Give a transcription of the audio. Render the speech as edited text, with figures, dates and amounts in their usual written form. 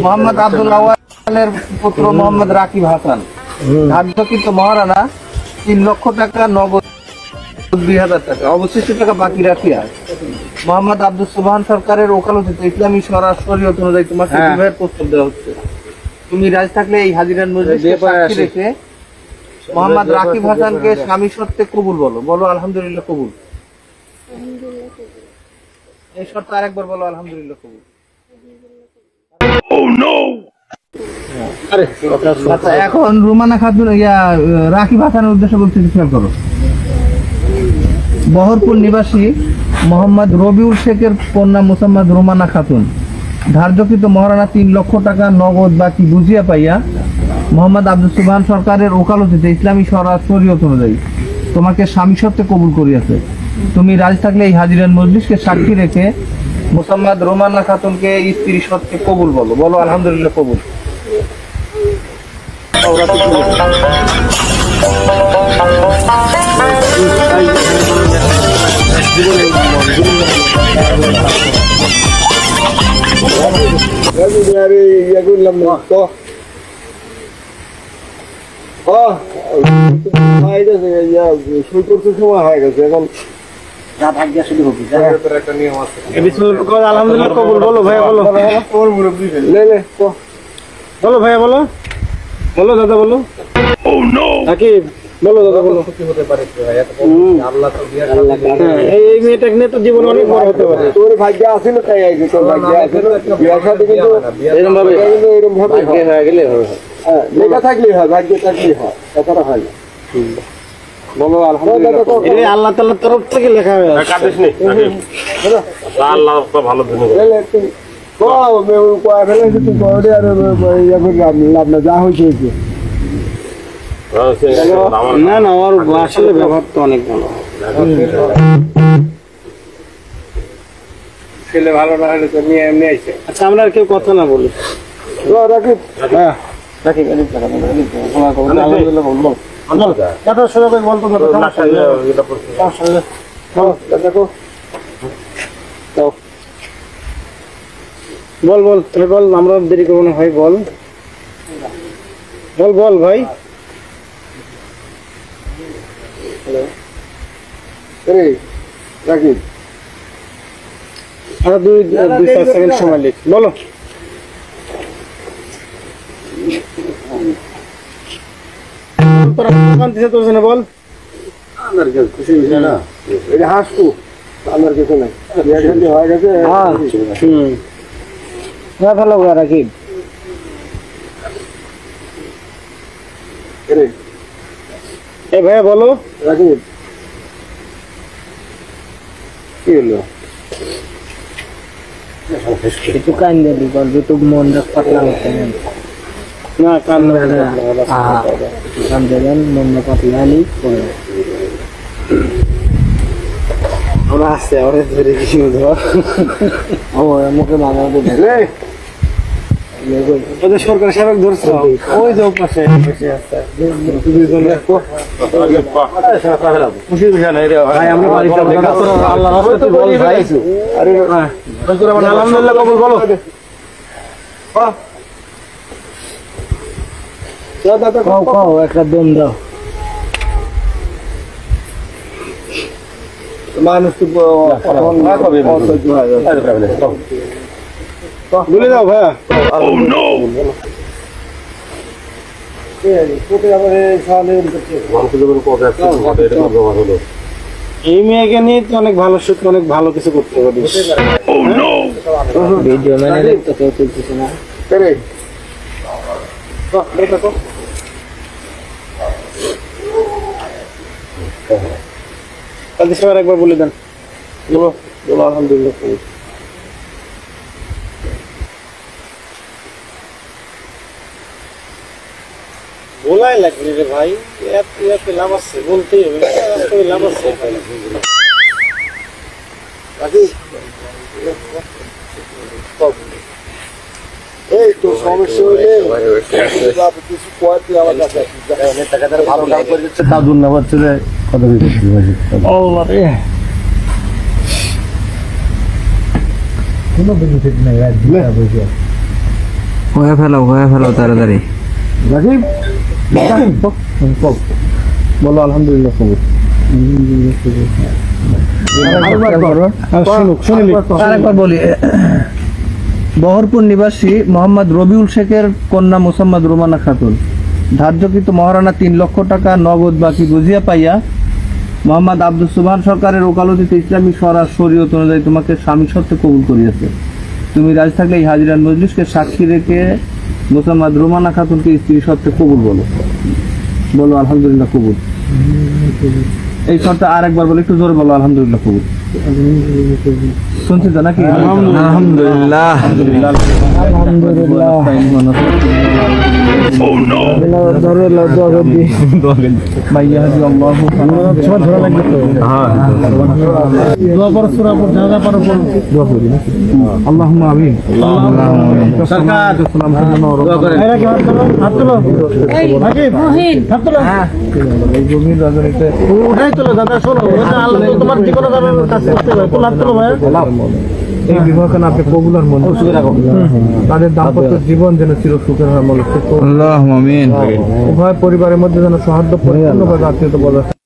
মোহাম্মদ আব্দুল আওয়ালের পুত্র মোহাম্মদ রাকিব হাসান ধার্যকৃত মহারানা 3 লক্ষ টাকা নগদ 2000 টাকা অবশিষ্ট টাকা বাকি রাখিয়া মোহাম্মদ আব্দুল সুবহান সরকারের ওকালতিতে ইসলামী শরীয়ত অনুযায়ী তোমাকে বিবাহের প্রস্তাব দেওয়া হচ্ছে। তুমি রাজি থাকলে এই হাজিরার মজলিসে সাক্ষী রেখে মোহাম্মদ রাকিব হাসানকে স্বামী সত্ত্বে কবুল বলো। বলো আলহামদুলিল্লাহ কবুল। এই শর্ত আরেকবার বলো আলহামদুলিল্লাহ কবুল। আচ্ছা এখন রুমানা খাতুন রাকিব হাসানের উদ্দেশ্যে বলতে খেয়াল করো। বহরপুর নিবাসী মোহাম্মদ রবিউল শেখের কন্যা মোসাম্মদ রুমানা খাতুন ধার্যকৃত মহারানা 3 লক্ষ টাকা নগদ বাকি বুঝিয়া পাইয়া মোহাম্মদ আব্দুল সুবহান সরকারের ওকালতিতে ইসলামী শরীয়ত অনুযায়ী তোমাকে স্বামী সত্ত্বে কবুল করিয়াছে। তুমি রাজি থাকলে এই হাজিরান মজলিসকে সাক্ষী রেখে মোসাম্মদ রুমানা খাতুনকে স্ত্রী সত্ত্বে কবুল বলো। বলো আলহামদুলিল্লাহ কবুল। সময় হয়ে গেছে এখন আলহামদুলিল্লাহ কবুল। বলো ভাইয়া বলো, বলো ভাইয়া বলো, বলো দাদা বলো, সাকিব বলো দাদা বলো। এই মেয়েটাকে নিয়ে তো জীবন অনেক বড় হতে পারে। তোর ভাগ্য আছে না তাই আইছে, তোর ভাগ্য আছে বিয়ার সাথে কিন্তু এরকম ভাবে হয়ে গেলে হবে। হ্যাঁ লেখা থাকলেই হয়, ভাগ্য থাকলেই হয়, কথাটা হয় না। বলো আলহামদুলিল্লাহ। এই আল্লাহ তাআলার তরফ থেকে লেখা হয়ে আছে। কাটিস নি আল্লাহ তো ভালো দিন যা হয়েছে না না, ওর আসলে ব্যবহার তো অনেক ভালো। ছেলে ভালো না হলে তো নিয়ে এমনি আইছে। আচ্ছা আমরা আর কেউ কথা না বলি, রাখি হ্যাঁ রাখি আলহামদুলিল্লাহ বলবো কথা সোজা করে বলতো দেখো বল বল তুমি বল, আমরা দেরি করবো না ভাই, বল বল বল ভাই। রাখি আর 2-4 সেকেন্ড সময় লিখ, বলো। বল আমার খুশি হয়েছে না, এটা হাসবো আমার কিছু নাই, হয়ে গেছে। ভালো রাখি এ ভাইয়া বলো। রাখি কি হলো একটু কান দিবি বলবি তো মনটা পাতলা হচ্ছে না, কান কান দেবেন মনটা পাতলা হলেই আমরা আসছে ওরে ধরে কিছু ধর ও মুখে মাথা ওদের সরকার সেবক ধরছে ওই যে পাশে আলহামদুলিল্লাহ কবুল বলো। একটা দম দাও। মানুষ বলে দাও ভাইয়া। এই মেয়েকে নিয়ে তো অনেক ভালো সত্যি, অনেক ভালো কিছু করতে পারি। ভিডিও মানে তো কেউ তুলতেছে না। তাদের সবার একবার বলে দেন। আলহামদুলিল্লাহ বলাই লাগবে রে ভাই, এত লাভ আছে বলতেই হবে, লাভ আছে। এই তো সমস্যা হলে কিছু পয়সা আমার কাছে ভালো কাজ করে দিচ্ছে, তা ধন্যবাদ চলে কথা কোনো বেনিফিট নাই। হয়ে ফেলো তাড়াতাড়ি। রাকিব বলো আলহামদুলিল্লাহ কবুল। আরেকবার বলি, বহরপুর নিবাসী মোহাম্মদ রবিউল শেখের কন্যা মোসাম্মদ রোমানা খাতুন ধার্যকৃত মহারানা 3 লক্ষ টাকা নগদ বাকি বুঝিয়া পাইয়া মোহাম্মদ আব্দুল সুবহান সরকারের ওকালতিতে ইসলামী শরীয়ত অনুযায়ী তোমাকে স্বামী সত্ত্বে কবুল করিয়াছে। তুমি রাজি থাকলে এই হাজিরান মজলিসকে সাক্ষী রেখে মোসাম্মদ রোমানা খাতুনকে স্ত্রী সত্ত্বে কবুল বলো। বলো আলহামদুলিল্লাহ কবুল। এই শর্তে আরেকবার বলে, একটু জোরে বলো আলহামদুলিল্লাহ কবুল। শুনছি তো নাকি? আলহামদুলিল্লাহ আল্লাহুম্মা আমিন। ওটাই তোলো দাদা, শোনো তোমার জীবনে এই বিবাহকে আপনি কবুল আর মঞ্জুর করে রাখুন। তাদের দাম্পত্য জীবন যেন চির সুখের হয়। উভয় পরিবারের মধ্যে যেন সৌহার্দ্য পরিপূর্ণভাবে আত্মীয়তা বজায়